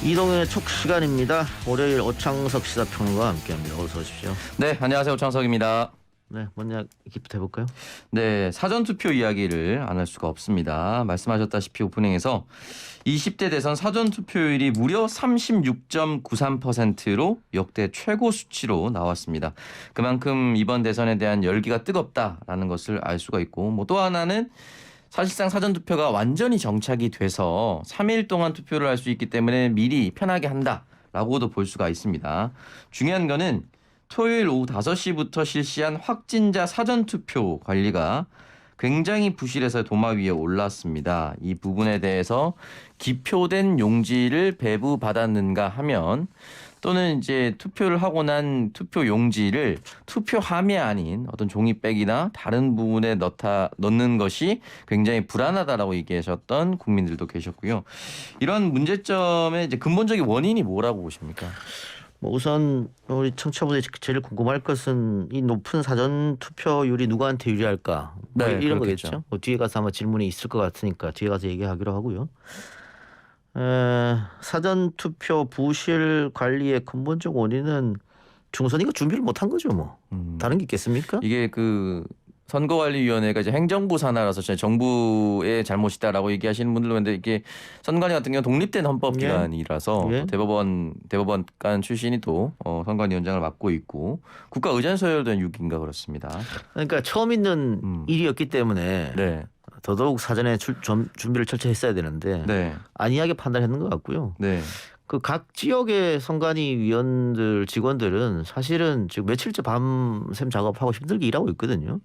이동현의 촉 시간입니다. 월요일 오창석 시사평론가와 함께합니다. 어서 오십시오. 네, 안녕하세요. 오창석입니다. 네, 먼저 기부터 해볼까요? 네, 사전투표 이야기를 안 할 수가 없습니다. 말씀하셨다시피 오프닝에서 20대 대선 사전투표율이 무려 36.93%로 역대 최고 수치로 나왔습니다. 그만큼 이번 대선에 대한 열기가 뜨겁다라는 것을 알 수가 있고, 뭐 또 하나는 사실상 사전투표가 완전히 정착이 돼서 3일 동안 투표를 할 수 있기 때문에 미리 편하게 한다라고도 볼 수가 있습니다. 중요한 거는 토요일 오후 5시부터 실시한 확진자 사전투표 관리가 굉장히 부실해서 도마 위에 올랐습니다. 이 부분에 대해서 기표된 용지를 배부받았는가 하면, 또는 이제 투표를 하고 난 투표 용지를 투표함이 아닌 어떤 종이백이나 다른 부분에 넣는 것이 굉장히 불안하다라고 얘기하셨던 국민들도 계셨고요. 이런 문제점의 이제 근본적인 원인이 뭐라고 보십니까? 우선 우리 청취자분들이 제일 궁금할 것은 이 높은 사전 투표율이 누구한테 유리할까? 뭐 네, 이런 그렇겠죠. 거겠죠. 뭐 뒤에 가서 아마 질문이 있을 것 같으니까 뒤에 가서 얘기하기로 하고요. 사전 투표 부실 관리의 근본적 원인은 중선이가 준비를 못한 거죠, 뭐. 다른 게 있겠습니까? 이게 그 선거관리위원회가 이제 행정부 산하라서 정부의 잘못이다라고 얘기하시는 분들도 있는데, 이게 선관위 같은 경우는 독립된 헌법기관이라서 예. 또 대법원관 출신이 또 선관위원장을 맡고 있고 국가의전서열도 6인가 그렇습니다. 그러니까 처음 있는 일이었기 때문에 네, 더더욱 사전에 준비를 철저히 했어야 되는데 네, 안이하게 판단했는 것 같고요. 네. 그 각 지역의 선관위 위원들 직원들은 사실은 지금 며칠째 밤샘 작업하고 힘들게 일하고 있거든요.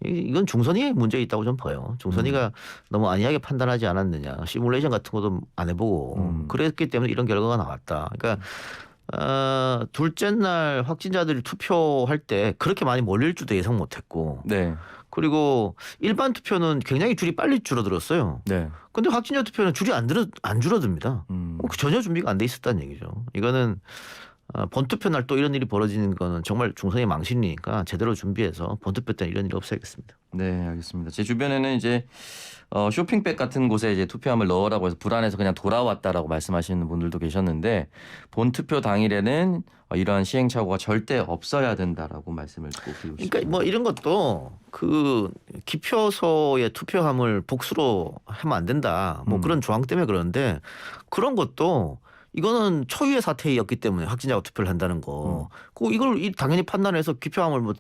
이건 중선위의 문제 있다고 좀 봐요. 중선위가 너무 안이하게 판단하지 않았느냐. 시뮬레이션 같은 것도 안 해보고 그랬기 때문에 이런 결과가 나왔다. 그러니까 둘째 날 확진자들이 투표할 때 그렇게 많이 몰릴 줄도 예상 못했고, 네. 그리고 일반 투표는 굉장히 줄이 빨리 줄어들었어요. 네. 근데 확진자 투표는 줄이 안 줄어듭니다. 전혀 준비가 안 돼 있었다는 얘기죠. 이거는 본투표 날 또 이런 일이 벌어지는 거는 정말 중선의 망신이니까 제대로 준비해서 본투표 때 이런 일이 없어야겠습니다. 네, 알겠습니다. 제 주변에는 이제 쇼핑백 같은 곳에 이제 투표함을 넣으라고 해서 불안해서 그냥 돌아왔다라고 말씀하시는 분들도 계셨는데, 본투표 당일에는 이러한 시행착오가 절대 없어야 된다라고 말씀을 꼭 드리고 싶습니다. 그러니까 뭐 이런 것도 그 기표소의 투표함을 복수로 하면 안 된다. 뭐 그런 조항 때문에 그러는데, 그런 것도 이거는 초유의 사태였기 때문에 확진자가 투표를 한다는 거. 이걸 당연히 판단해서 기표함을 뭐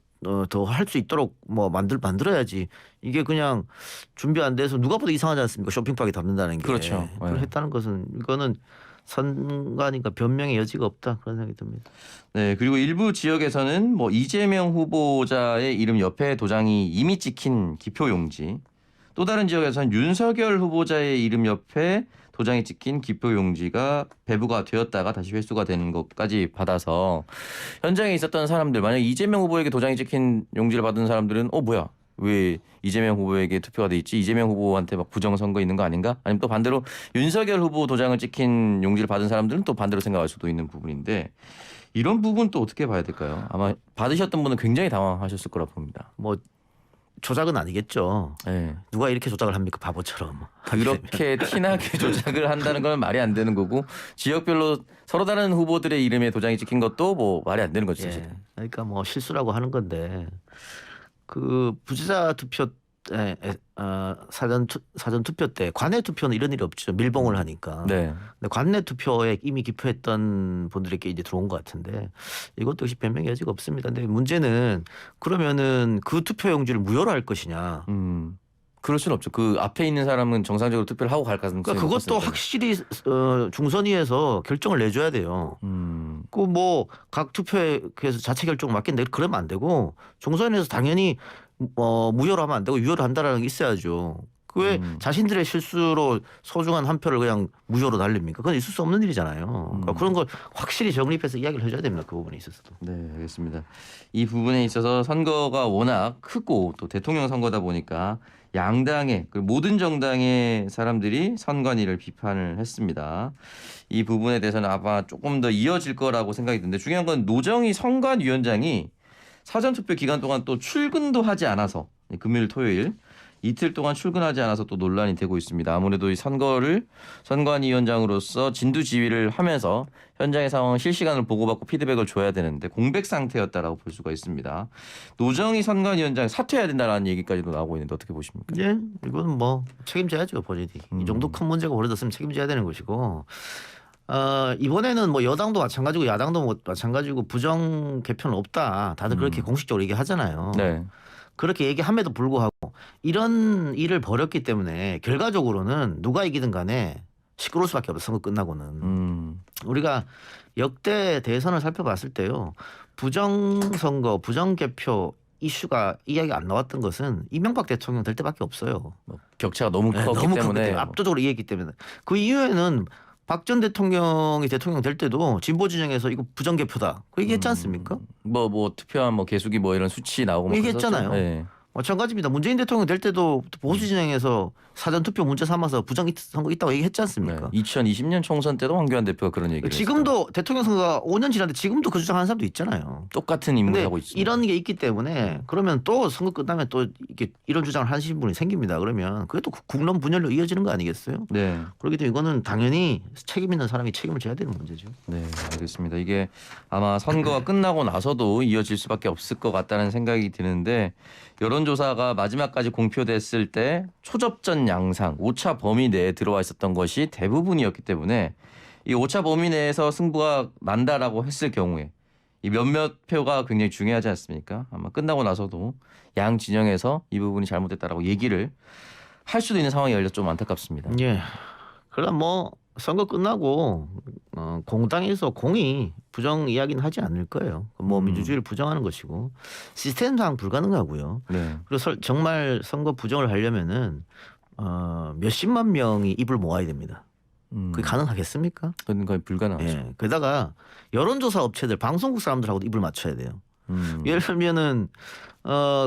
더 할 수 있도록 뭐 만들어야지. 이게 그냥 준비 안 돼서 누가 봐도 이상하지 않습니까? 쇼핑백에 담는다는 게. 그렇죠. 그걸 네. 했다는 것은 이거는 선관위가 변명의 여지가 없다, 그런 생각이 듭니다. 네, 그리고 일부 지역에서는 뭐 이재명 후보자의 이름 옆에 도장이 이미 찍힌 기표용지, 또 다른 지역에서는 윤석열 후보자의 이름 옆에 도장이 찍힌 기표용지가 배부가 되었다가 다시 회수가 되는 것까지 받아서, 현장에 있었던 사람들, 만약 이재명 후보에게 도장이 찍힌 용지를 받은 사람들은 뭐야, 왜 이재명 후보에게 투표가 돼 있지? 이재명 후보한테 막 부정선거 있는 거 아닌가? 아니면 또 반대로 윤석열 후보 도장을 찍힌 용지를 받은 사람들은 또 반대로 생각할 수도 있는 부분인데, 이런 부분 또 어떻게 봐야 될까요? 아마 받으셨던 분은 굉장히 당황하셨을 거라 봅니다. 뭐 조작은 아니겠죠. 네. 누가 이렇게 조작을 합니까, 바보처럼. 그렇게 티나게 조작을 한다는 건 말이 안 되는 거고, 지역별로 서로 다른 후보들의 이름에 도장이 찍힌 것도 뭐 말이 안 되는 거죠. 사실. 예. 그러니까 뭐 실수라고 하는 건데, 그 부재자 투표 사전 투표 때 관내 투표는 이런 일이 없죠. 밀봉을 하니까. 네. 근데 관내 투표에 이미 기표했던 분들에게 이제 들어온 것 같은데, 이것도 역시 변명의 여지가 없습니다. 근데 문제는 그러면은 그 투표용지를 무효로 할 것이냐. 그럴 수는 없죠. 그 앞에 있는 사람은 정상적으로 투표를 하고 갈 가능성이 그러니까 그것도 높았으니까요. 확실히 중선위에서 결정을 내줘야 돼요. 그 뭐 각 투표에서 자체 결정 맡긴데 그러면 안 되고, 중선위에서 당연히 무효로 하면 안 되고 유효로 한다라는 게 있어야죠. 그 왜 자신들의 실수로 소중한 한 표를 그냥 무효로 날립니까? 그건 있을 수 없는 일이잖아요. 그러니까 그런 걸 확실히 정립해서 이야기를 해줘야 됩니다. 그 부분에 있어서도. 네, 알겠습니다. 이 부분에 있어서 선거가 워낙 크고 또 대통령 선거다 보니까 양당의, 모든 정당의 사람들이 선관위를 비판을 했습니다. 이 부분에 대해서는 아마 조금 더 이어질 거라고 생각이 드는데, 중요한 건 노정희 선관위원장이 사전투표 기간 동안 또 출근도 하지 않아서 금요일 토요일 이틀 동안 출근하지 않아서 또 논란이 되고 있습니다. 아무래도 이 선거를 선관위원장으로서 진두지휘를 하면서 현장의 상황을 실시간으로 보고받고 피드백을 줘야 되는데 공백 상태였다라고 볼 수가 있습니다. 노정희 선관위원장 사퇴해야 된다라는 얘기까지도 나오고 있는데 어떻게 보십니까? 예, 이거는 뭐 책임져야죠, 본인이. 이 정도 큰 문제가 벌어졌으면 책임져야 되는 것이고. 이번에는 뭐 여당도 마찬가지고 야당도 뭐 마찬가지고 부정 개표는 없다. 다들 그렇게 공식적으로 얘기하잖아요. 네. 그렇게 얘기함에도 불구하고 이런 일을 벌였기 때문에 결과적으로는 누가 이기든 간에 시끄러울 수밖에 없어. 선거 끝나고는. 우리가 역대 대선을 살펴봤을 때요. 부정선거, 부정개표 이슈가 이야기가 안 나왔던 것은 이명박 대통령 될 때밖에 없어요. 뭐 격차가 너무 컸기 너무 컸기 때문에 압도적으로 이겼기 때문에. 그 이후에는 박 전 대통령이 대통령 될 때도 진보 진영에서 이거 부정개표다. 그 얘기했지 않습니까? 뭐 투표한 뭐 개수기 뭐 이런 수치 나오고 막 얘기했잖아요. 그랬었죠. 네. 마찬가지입니다. 문재인 대통령 될 때도 보수 진영에서 사전 투표 문제 삼아서 부정 선거 있다고 얘기했지 않습니까? 2020년 총선 때도 황교안 대표가 그런 얘기를 지금도 대통령 선거가 5년 지났는데 지금도 그 주장하는 사람도 있잖아요. 똑같은 임무를 근데 하고 있습니다. 이런 게 있기 때문에 그러면 또 선거 끝나면 또 이게 이런 주장을 하시는 분이 생깁니다. 그러면 그게 또 국론 분열로 이어지는 거 아니겠어요? 네. 그렇기 때문에 이거는 당연히 책임 있는 사람이 책임을 져야 되는 문제죠. 네, 알겠습니다. 이게 아마 선거가 끝나고 나서도 이어질 수밖에 없을 것 같다는 생각이 드는데 여론조사가 마지막까지 공표됐을 때 초접전 양상, 오차 범위 내에 들어와 있었던 것이 대부분이었기 때문에 이 오차 범위 내에서 승부가 난다라고 했을 경우에 이 몇몇 표가 굉장히 중요하지 않습니까? 아마 끝나고 나서도 양 진영에서 이 부분이 잘못됐다라고 얘기를 할 수도 있는 상황이 열려 좀 안타깝습니다. 예. 그러나 뭐 선거 끝나고 공당에서 공이 부정 이야기는 하지 않을 거예요. 뭐 민주주의를 부정하는 것이고 시스템상 불가능하고요. 네. 그리고 정말 선거 부정을 하려면은 몇십만 명이 입을 모아야 됩니다. 그게 가능하겠습니까? 그건 거의 불가능하죠. 예. 게다가 여론조사 업체들, 방송국 사람들하고도 입을 맞춰야 돼요. 예를 들면은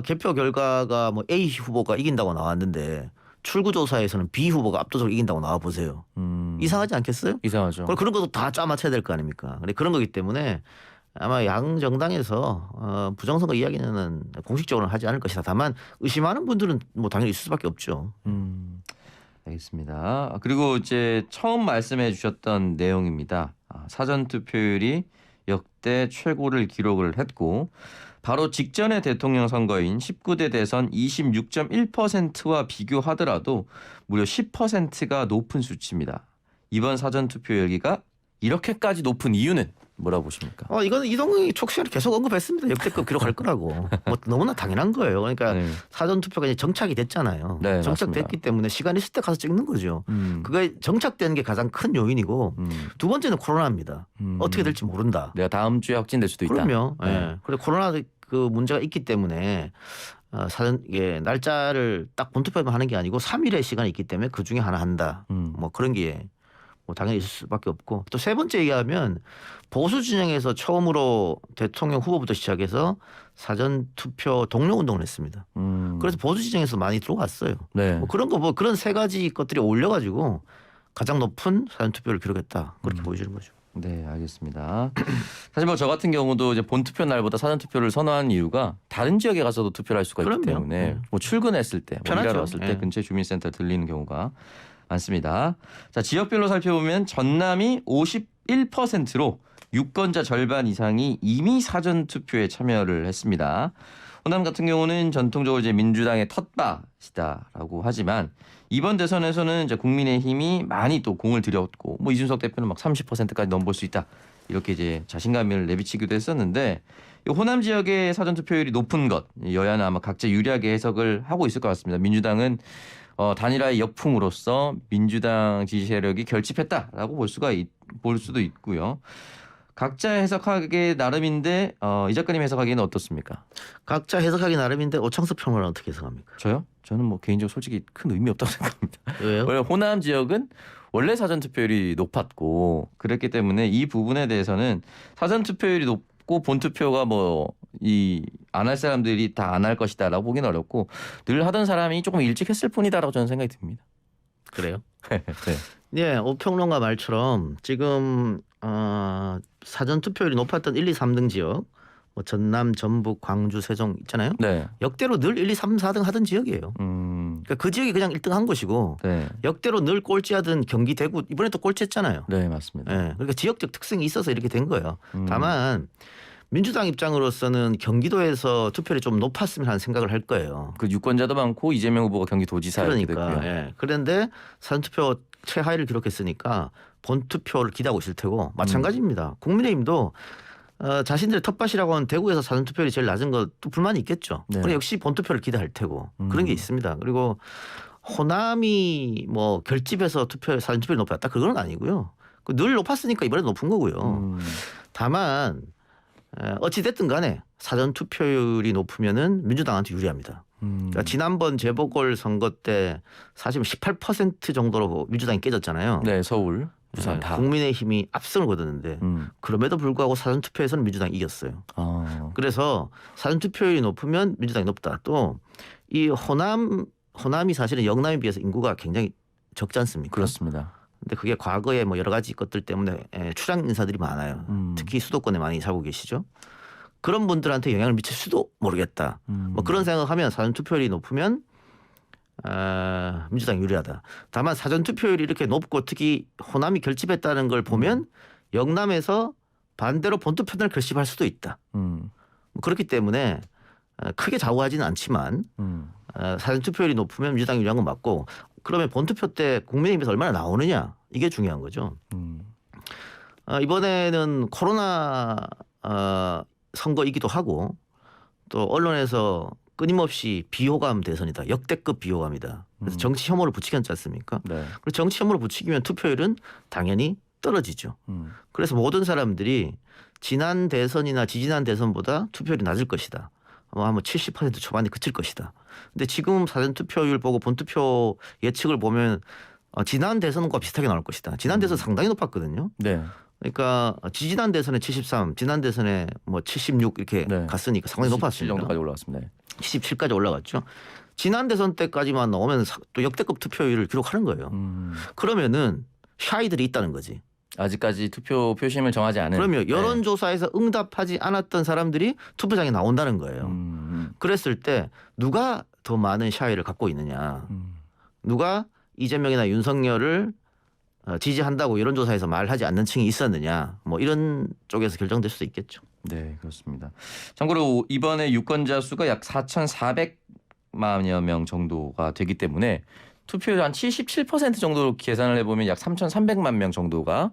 개표 결과가 뭐 A 후보가 이긴다고 나왔는데 출구조사에서는 B 후보가 압도적으로 이긴다고 나와 보세요. 이상하지 않겠어요? 이상하죠. 그런 것도 다 짜맞춰야 될 거 아닙니까? 근데 그런 거기 때문에 아마 양 정당에서 부정선거 이야기는 공식적으로는 하지 않을 것이다. 다만 의심하는 분들은 뭐 당연히 있을 수밖에 없죠. 알겠습니다. 그리고 이제 처음 말씀해 주셨던 내용입니다. 사전 투표율이 역대 최고를 기록을 했고 바로 직전의 대통령 선거인 19대 대선 26.1%와 비교하더라도 무려 10%가 높은 수치입니다. 이번 사전 투표 열기가 이렇게까지 높은 이유는 뭐라고 보십니까? 이거는 이동희 촉시간에 계속 언급했습니다. 역대급 기록할 거라고. 뭐 너무나 당연한 거예요. 그러니까 네. 사전 투표가 이제 정착이 됐잖아요. 네, 정착됐기 맞습니다. 때문에 시간 있을 때 가서 찍는 거죠. 그게 정착된 게 가장 큰 요인이고 두 번째는 코로나입니다. 어떻게 될지 모른다. 내가 다음 주에 확진될 수도 있다. 그럼요. 네. 예. 그래 코로나 그 문제가 있기 때문에 사전 날짜를 딱 본투표만 하는 게 아니고 3일의 시간이 있기 때문에 그 중에 하나 한다. 뭐 그런 게 뭐 당연히 있을 수밖에 없고 또 세 번째 얘기하면 보수 진영에서 처음으로 대통령 후보부터 시작해서 사전 투표 동료 운동을 했습니다. 그래서 보수 진영에서 많이 들어왔어요. 네. 뭐 그런 거 뭐 그런 세 가지 것들이 올려가지고 가장 높은 사전 투표를 기록했다. 그렇게 보여지는 거죠. 네, 알겠습니다. 사실 뭐 저 같은 경우도 이제 본 투표 날보다 사전 투표를 선호하는 이유가 다른 지역에 가서도 투표를 할 수가 있기 그럼요. 때문에 뭐 출근했을 때, 뭐 편하죠. 일하러 왔을 때 예. 근처 주민센터 들리는 경우가 많습니다. 자, 지역별로 살펴보면 전남이 51%로 유권자 절반 이상이 이미 사전 투표에 참여를 했습니다. 호남 같은 경우는 전통적으로 이제 민주당의 텃밭이다라고 하지만 이번 대선에서는 이제 국민의힘이 많이 또 공을 들였고 뭐 이준석 대표는 막 30%까지 넘볼 수 있다 이렇게 이제 자신감을 내비치기도 했었는데 이 호남 지역의 사전 투표율이 높은 것 여야는 아마 각자 유리하게 해석을 하고 있을 것 같습니다. 민주당은 단일화의 역풍으로서 민주당 지지 세력이 결집했다라고 볼 수도 있고요. 각자 해석하기 나름인데 이 작가님 해석하기에는 어떻습니까? 각자 해석하기 나름인데 오창석 평론가는 어떻게 해석합니까? 저요? 저는 뭐 개인적으로 솔직히 큰 의미 없다고 생각합니다. 왜요? 원래 호남 지역은 원래 사전 투표율이 높았고 그랬기 때문에 이 부분에 대해서는 사전 투표율이 높고 본 투표가 뭐 안 할 사람들이 다 안 할 것이다라고 보기는 어렵고 늘 하던 사람이 조금 일찍 했을 뿐이다라고 저는 생각이 듭니다. 그래요? 네. 네, 오평론가 말처럼 지금 사전 투표율이 높았던 1, 2, 3등 지역 뭐 전남, 전북, 광주, 세종 있잖아요. 네. 역대로 늘 1, 2, 3, 4등 하던 지역이에요. 그러니까 그 지역이 그냥 1등 한 것이고 네. 역대로 늘 꼴찌하던 경기, 대구 이번에 또 꼴찌했잖아요. 네, 맞습니다. 예, 그러니까 지역적 특성이 있어서 이렇게 된 거예요. 다만 민주당 입장으로서는 경기도에서 투표율이 좀 높았으면 하는 생각을 할 거예요. 그 유권자도 많고 이재명 후보가 경기도지사이기도 그러니까. 했고요. 예. 그런데 사전투표 최하위를 기록했으니까 본투표를 기대하고 있을 테고 마찬가지입니다. 국민의힘도 자신들의 텃밭이라고 하는 대구에서 사전투표율이 제일 낮은 것도 불만이 있겠죠. 네. 그럼 역시 본투표를 기대할 테고 그런 게 있습니다. 그리고 호남이 뭐 결집해서 사전투표율이 높았다 그건 아니고요. 늘 높았으니까 이번에 높은 거고요. 다만 어찌 됐든 간에 사전투표율이 높으면은 민주당한테 유리합니다. 그러니까 지난번 재보궐 선거 때 사실 18% 정도로 민주당이 깨졌잖아요. 네, 서울, 부산 다. 국민의힘이 압승을 거뒀는데 그럼에도 불구하고 사전투표에서는 민주당이 이겼어요. 그래서 사전투표율이 높으면 민주당이 높다. 또 이 호남이 사실은 영남에 비해서 인구가 굉장히 적지 않습니까? 그렇습니다. 근데 그게 과거에 뭐 여러 가지 것들 때문에 출향 인사들이 많아요. 특히 수도권에 많이 살고 계시죠. 그런 분들한테 영향을 미칠 수도 모르겠다. 뭐 그런 생각하면 사전투표율이 높으면 민주당이 유리하다. 다만 사전투표율이 이렇게 높고 특히 호남이 결집했다는 걸 보면 영남에서 반대로 본투표를 결집할 수도 있다. 뭐 그렇기 때문에 크게 좌우하지는 않지만 사전투표율이 높으면 민주당이 유리한 건 맞고 그러면 본투표 때 국민의힘에서 얼마나 나오느냐 이게 중요한 거죠. 이번에는 코로나 선거이기도 하고 또 언론에서 끊임없이 비호감 대선이다. 역대급 비호감이다. 그래서 정치 혐오를 부추기 않지 않습니까? 네. 그리고 정치 혐오를 부추기면 투표율은 당연히 떨어지죠. 그래서 모든 사람들이 지난 대선이나 지지난 대선보다 투표율이 낮을 것이다. 아마 70% 초반에 그칠 것이다. 근데 지금 사전투표율 보고 본투표 예측을 보면 지난 대선과 비슷하게 나올 것이다. 지난 대선 상당히 높았거든요. 네. 그러니까 지지난 대선에 73, 지난 대선에 뭐 76 이렇게 네. 갔으니까 상당히 7 높았습니다. 정도까지 올라왔습니다. 77까지 올라갔죠. 지난 대선 때까지만 나오면 또 역대급 투표율을 기록하는 거예요. 그러면은 샤이들이 있다는 거지. 아직까지 투표 표심을 정하지 않은. 그러면 여론조사에서 응답하지 않았던 사람들이 투표장에 나온다는 거예요. 그랬을 때 누가 더 많은 샤이를 갖고 있느냐. 누가 이재명이나 윤석열을 지지한다고 여론조사에서 말하지 않는 층이 있었느냐. 뭐 이런 쪽에서 결정될 수도 있겠죠. 네, 그렇습니다. 참고로 이번에 유권자 수가 약 4,400만여 명 정도가 되기 때문에 투표율 한 77% 정도로 계산을 해보면 약 3,300만 명 정도가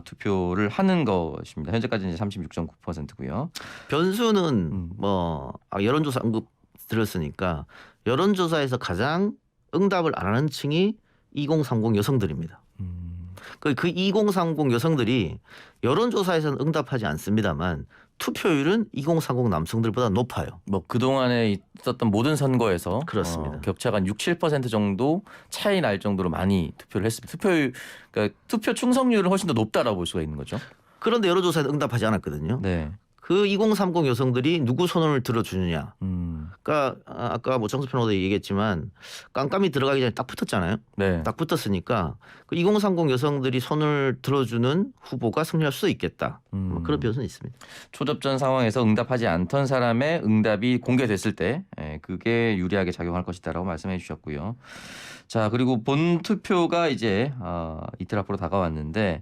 투표를 하는 것입니다. 현재까지는 이제 36.9%고요. 변수는 뭐 여론조사 언급 들었으니까 여론조사에서 가장 응답을 안 하는 층이 2030 여성들입니다. 그 2030 여성들이 여론조사에서는 응답하지 않습니다만 투표율은 2030 남성들보다 높아요. 뭐 그동안에 있었던 모든 선거에서 그렇습니다. 격차가 한 7% 정도 차이 날 정도로 많이 투표를 했습니다. 투표율, 그러니까 투표 충성률은 훨씬 더 높다라고 볼 수가 있는 거죠. 그런데 여론조사에는 응답하지 않았거든요. 네. 그 2030 여성들이 누구 손을 들어주느냐. 그러니까 아까 뭐 정수평 의원도 얘기했지만 깜깜이 들어가기 전에 딱 붙었잖아요. 네. 딱 붙었으니까 그 2030 여성들이 손을 들어주는 후보가 승리할 수도 있겠다. 뭐 그런 변수는 있습니다. 초접전 상황에서 응답하지 않던 사람의 응답이 공개됐을 때 그게 유리하게 작용할 것이다라고 말씀해 주셨고요. 자, 그리고 본 투표가 이제 이틀 앞으로 다가왔는데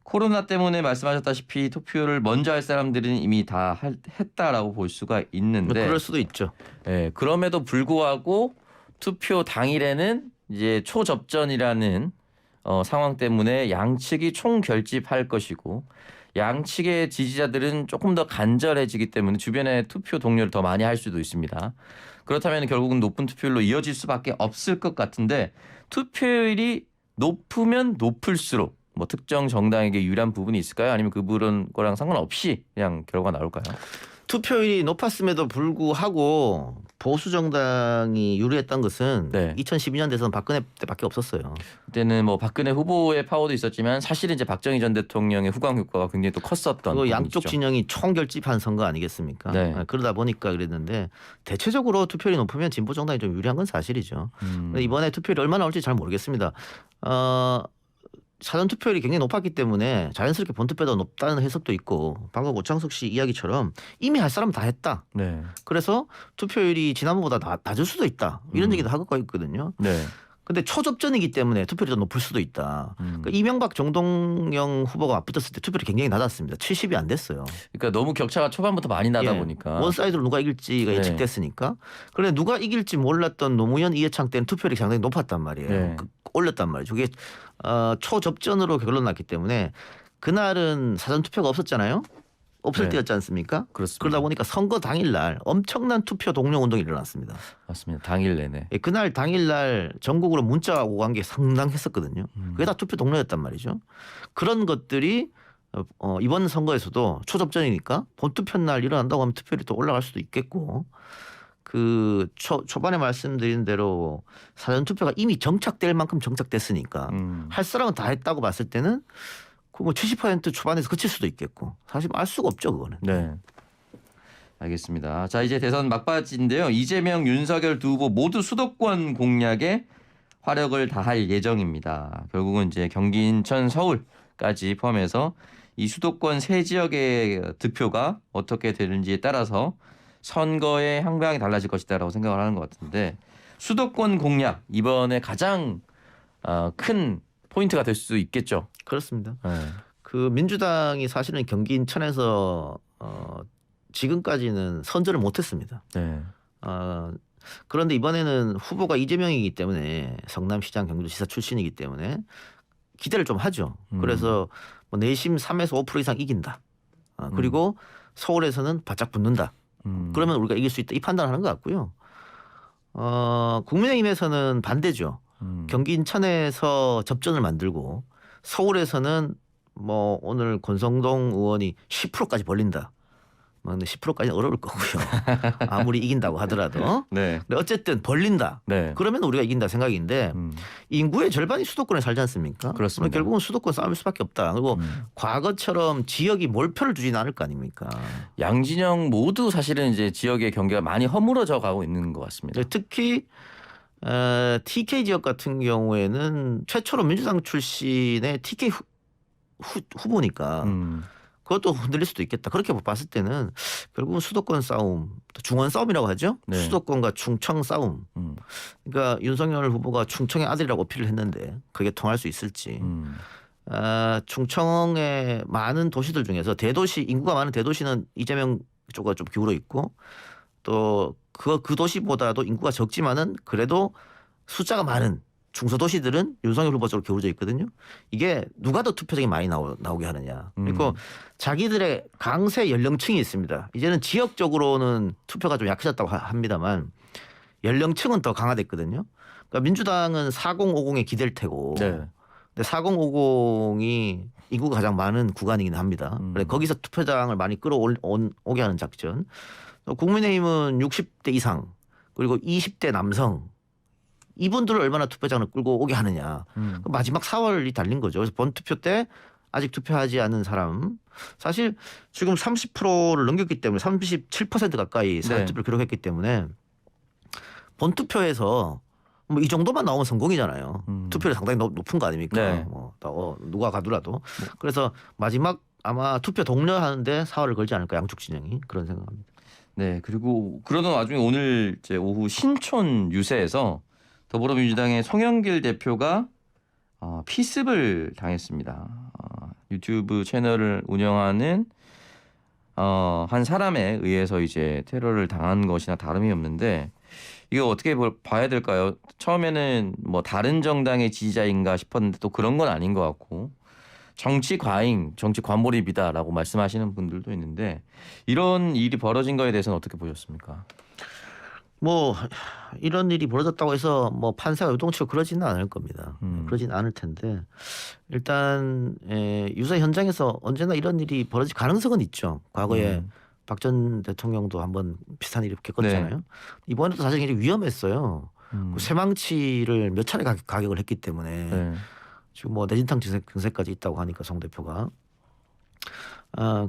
코로나 때문에 말씀하셨다시피 투표를 먼저 할 사람들은 이미 다 했다라고 볼 수가 있는데 그럴 수도 있죠. 그럼에도 불구하고 투표 당일에는 이제 초접전이라는 상황 때문에 양측이 총결집할 것이고 양측의 지지자들은 조금 더 간절해지기 때문에 주변에 투표 동료를 더 많이 할 수도 있습니다. 그렇다면 결국은 높은 투표율로 이어질 수밖에 없을 것 같은데 투표율이 높으면 높을수록 뭐 특정 정당에게 유리한 부분이 있을까요? 아니면 그 부분 거랑 상관없이 그냥 결과가 나올까요? 투표율이 높았음에도 불구하고 보수 정당이 유리했던 것은 2012년 대선 박근혜 때밖에 없었어요. 그때는 뭐 박근혜 후보의 파워도 있었지만 사실은 이제 박정희 전 대통령의 후광 효과가 굉장히 또 컸었던. 그 양쪽 진영이 총결집한 선거 아니겠습니까? 네. 그러다 보니까 그랬는데 대체적으로 투표율이 높으면 진보 정당이 좀 유리한 건 사실이죠. 이번에 투표율이 얼마나 올지 잘 모르겠습니다. 사전 투표율이 굉장히 높았기 때문에 자연스럽게 본투표도 높다는 해석도 있고 방금 오창석 씨 이야기처럼 이미 할 사람 다 했다. 네. 그래서 투표율이 지난번보다 낮을 수도 있다. 이런 얘기도 하고 있거든요. 네. 근데 초접전이기 때문에 투표율이 더 높을 수도 있다. 그러니까 이명박 정동영 후보가 맞붙었을 때 투표율이 굉장히 낮았습니다. 70이 안 됐어요. 그러니까 너무 격차가 초반부터 많이 나다 예. 보니까. 원사이드로 누가 이길지가 네. 예측됐으니까. 그런데 누가 이길지 몰랐던 노무현 이해창 때는 투표율이 상당히 높았단 말이에요. 네. 올렸단 말이죠. 그게 초접전으로 결론 났기 때문에 그날은 사전 투표가 없었잖아요. 없을 네. 때였지 않습니까? 그렇습니다. 그러다 보니까 선거 당일날 엄청난 투표 동료 운동이 일어났습니다. 맞습니다. 당일 내내. 예, 그날 당일날 전국으로 문자가 오고 간 게 상당했었거든요. 그게 다 투표 동료였단 말이죠. 그런 것들이 이번 선거에서도 초접전이니까 본투표 날 일어난다고 하면 투표율이 또 올라갈 수도 있겠고 그 초반에 말씀드린 대로 사전 투표가 이미 정착될 만큼 정착됐으니까 할 사람은 다 했다고 봤을 때는 그 뭐 70% 초반에서 그칠 수도 있겠고 사실 알 수가 없죠 그거는. 네. 알겠습니다. 자 이제 대선 막바지인데요. 이재명, 윤석열 두 후보 모두 수도권 공략에 화력을 다할 예정입니다. 결국은 이제 경기, 인천, 서울까지 포함해서 이 수도권 세 지역의 득표가 어떻게 되는지에 따라서 선거의 향방이 달라질 것이다라고 생각을 하는 것 같은데 수도권 공략 이번에 가장 큰 포인트가 될 수 있겠죠. 그렇습니다. 네. 그 민주당이 사실은 경기 인천에서 지금까지는 선전을 못했습니다. 네. 그런데 이번에는 후보가 이재명이기 때문에 성남시장 경기도지사 출신이기 때문에 기대를 좀 하죠. 그래서 뭐 내심 3에서 5% 이상 이긴다. 그리고 서울에서는 바짝 붙는다. 그러면 우리가 이길 수 있다. 이 판단을 하는 것 같고요. 국민의힘에서는 반대죠. 경기 인천에서 접전을 만들고 서울에서는 뭐 오늘 권성동 의원이 10%까지 벌린다. 근데 10%까지는 어려울 거고요. 아무리 이긴다고 하더라도. 네. 근데 어쨌든 벌린다. 네. 그러면 우리가 이긴다 생각인데 인구의 절반이 수도권에 살지 않습니까? 그렇습니다. 결국은 수도권 싸움일 수밖에 없다. 그리고 과거처럼 지역이 몰표를 주지는 않을 거 아닙니까? 양진영 모두 사실은 이제 지역의 경계가 많이 허물어져 가고 있는 것 같습니다. 특히 TK 지역 같은 경우에는 최초로 민주당 출신의 TK 후보니까 그것도 흔들릴 수도 있겠다. 그렇게 봤을 때는 결국은 수도권 싸움, 중원 싸움이라고 하죠. 네. 수도권과 충청 싸움. 그러니까 윤석열 후보가 충청의 아들이라고 어필을 했는데 그게 통할 수 있을지. 충청의 많은 도시들 중에서 대도시 인구가 많은 대도시는 이재명 쪽과 좀 기울어 있고 또 그 도시보다도 인구가 적지만은 그래도 숫자가 많은 중소도시들은 윤석열 후보 쪽으로 기울어져 있거든요. 이게 누가 더 투표장이 많이 나오게 하느냐. 그리고 자기들의 강세 연령층이 있습니다. 이제는 지역적으로는 투표가 좀 약해졌다고 합니다만 연령층은 더 강화됐거든요. 그러니까 민주당은 4050에 기댈 테고 네. 근데 4050이 인구가 가장 많은 구간이긴 합니다. 그래서 거기서 투표장을 많이 끌어오게 하는 작전. 국민의힘은 60대 이상 그리고 20대 남성 이분들을 얼마나 투표장을 끌고 오게 하느냐. 마지막 4월이 달린 거죠. 그래서 본투표 때 아직 투표하지 않은 사람 사실 지금 30%를 넘겼기 때문에 37% 가까이 사전투표를 기록했기 때문에 본투표에서 뭐 이 정도만 나오면 성공이잖아요. 투표율이 상당히 높은 거 아닙니까? 네. 누가 가더라도. 그래서 마지막 아마 투표 독려하는데 4월을 걸지 않을까 양쪽 진영이 그런 생각합니다. 네. 그리고 그러던 와중에 오늘 이제 오후 신촌 유세에서 더불어민주당의 송영길 대표가 피습을 당했습니다. 유튜브 채널을 운영하는 한 사람에 의해서 이제 테러를 당한 것이나 다름이 없는데 이거 어떻게 봐야 될까요? 처음에는 뭐 다른 정당의 지지자인가 싶었는데 또 그런 건 아닌 것 같고 정치 과잉, 정치 관몰입이다라고 말씀하시는 분들도 있는데 이런 일이 벌어진 거에 대해서는 어떻게 보셨습니까? 뭐 이런 일이 벌어졌다고 해서 뭐 판사가 요동치고 그러지는 않을 겁니다. 그러지는 않을 텐데 일단 유세 현장에서 언제나 이런 일이 벌어질 가능성은 있죠. 과거에 박 전 대통령도 한번 비슷한 일이 겪었잖아요. 네. 이번에도 사실 굉장히 위험했어요. 그 쇠망치를 몇 차례 가격을 했기 때문에 네. 지금 뭐 내진탕 증세까지 있다고 하니까 송 대표가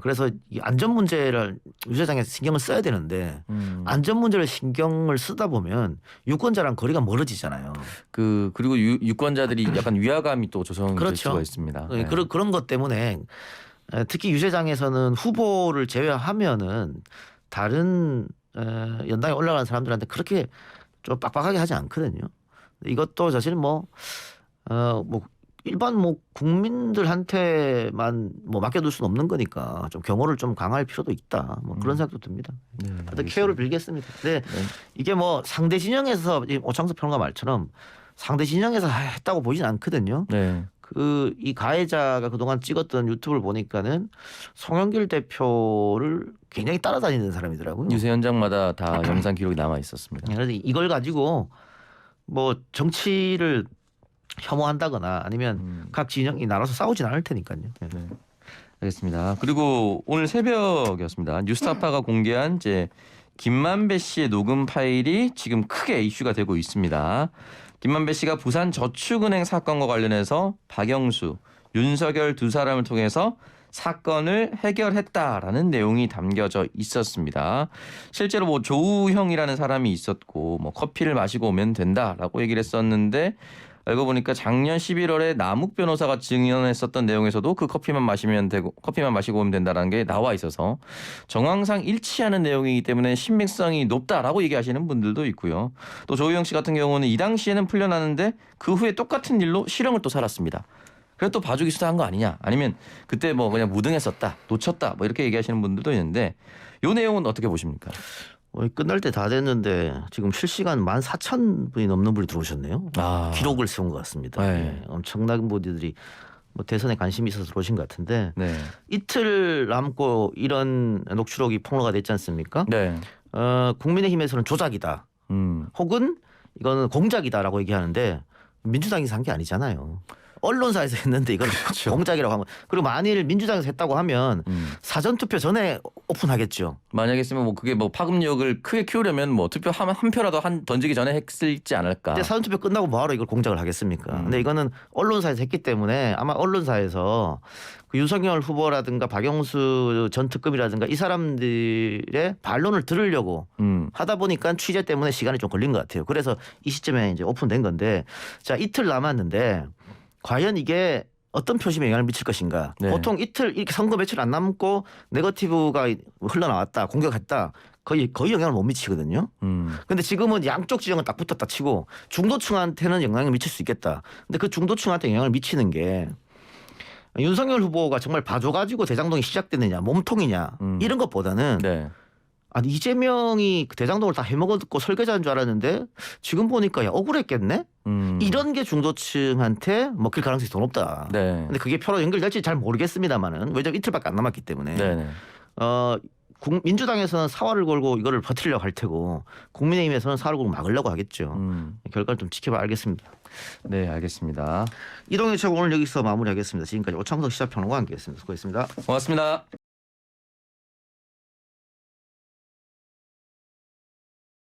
그래서 이 안전 문제를 유세장에서 신경을 써야 되는데 안전 문제를 신경을 쓰다 보면 유권자랑 거리가 멀어지잖아요. 그리고 유권자들이 약간 위화감이 또 조성될 그렇죠. 수가 있습니다. 네. 그런 것 때문에 특히 유세장에서는 후보를 제외하면은 다른 연당에 올라가는 사람들한테 그렇게 좀 빡빡하게 하지 않거든요. 이것도 사실 뭐 일반 국민들한테만 맡겨둘 수는 없는 거니까 좀 경호를 좀 강화할 필요도 있다. 그런 생각도 듭니다. 네, 하여튼 케어를 빌겠습니다. 근데 이게 상대 진영에서 오창석 평론가 말처럼 상대 진영에서 했다고 보이진 않거든요. 네. 이 가해자가 그동안 찍었던 유튜브를 보니까는 송영길 대표를 굉장히 따라다니는 사람이더라고요. 유세 현장마다 다 영상 기록이 남아 있었습니다. 그래서 이걸 가지고 정치를 혐오한다거나 아니면 각 진영이 나눠서 싸우진 않을 테니까요. 네. 알겠습니다. 그리고 오늘 새벽이었습니다. 뉴스타파가 공개한 이제 김만배 씨의 녹음 파일이 지금 크게 이슈가 되고 있습니다. 김만배 씨가 부산 저축은행 사건과 관련해서 박영수, 윤석열 두 사람을 통해서 사건을 해결했다라는 내용이 담겨져 있었습니다. 실제로 조우형이라는 사람이 있었고 커피를 마시고 오면 된다라고 얘기를 했었는데 알고 보니까 작년 11월에 남욱 변호사가 증언했었던 내용에서도 그 커피만 마시고 오면 된다라는 게 나와 있어서 정황상 일치하는 내용이기 때문에 신빙성이 높다라고 얘기하시는 분들도 있고요. 또 조우영 씨 같은 경우는 이 당시에는 풀려나는데 그 후에 똑같은 일로 실형을 또 살았습니다. 그래서 또 봐주기 수사한 거 아니냐? 아니면 그때 그냥 무등했었다, 놓쳤다, 이렇게 얘기하시는 분들도 있는데 이 내용은 어떻게 보십니까? 끝날 때 다 됐는데 지금 실시간 14,000분이 넘는 분이 들어오셨네요. 기록을 세운 것 같습니다. 네. 엄청난 분들이 대선에 관심이 있어서 들어오신 것 같은데 네. 이틀 남고 이런 녹취록이 폭로가 됐지 않습니까? 네. 국민의힘에서는 조작이다. 혹은 이거는 공작이다라고 얘기하는데 민주당에서 한 게 아니잖아요. 언론사에서 했는데 이건 그렇죠. 공작이라고 하면 그리고 만일 민주당에서 했다고 하면 사전투표 전에 오픈하겠죠. 만약에 했으면 그게 파급력을 크게 키우려면 투표 한 표라도 던지기 전에 했을지 않을까. 근데 사전투표 끝나고 뭐하러 이걸 공작을 하겠습니까? 근데 이거는 언론사에서 했기 때문에 아마 언론사에서 그 윤석열 후보라든가 박영수 전 특검이라든가 이 사람들의 반론을 들으려고 하다 보니까 취재 때문에 시간이 좀 걸린 것 같아요. 그래서 이 시점에 이제 오픈된 건데 자 이틀 남았는데 과연 이게 어떤 표심에 영향을 미칠 것인가. 네. 보통 이틀 이렇게 선거 며칠 안 남고 네거티브가 흘러나왔다 공격했다 거의 영향을 못 미치거든요. 근데 지금은 양쪽 지형은 딱 붙었다 치고 중도층한테는 영향을 미칠 수 있겠다. 근데 그 중도층한테 영향을 미치는 게 윤석열 후보가 정말 봐줘가지고 대장동이 시작됐느냐 몸통이냐 이런 것보다는 네. 아니 이재명이 대장동을 다 해먹었고 설계자인 줄 알았는데 지금 보니까 억울했겠네? 이런 게 중도층한테 먹힐 가능성이 더 높다. 네. 근데 그게 표로 연결될지 잘 모르겠습니다만은 왜냐면 이틀밖에 안 남았기 때문에 네. 민주당에서는 사활을 걸고 이거를 버티려고 할 테고 국민의힘에서는 사활을 걸고 막으려고 하겠죠. 결과를 좀 지켜봐 알겠습니다. 네, 알겠습니다. 이동희 최고 오늘 여기서 마무리하겠습니다. 지금까지 오창석 시사평론가와 함께했습니다. 수고했습니다. 고맙습니다.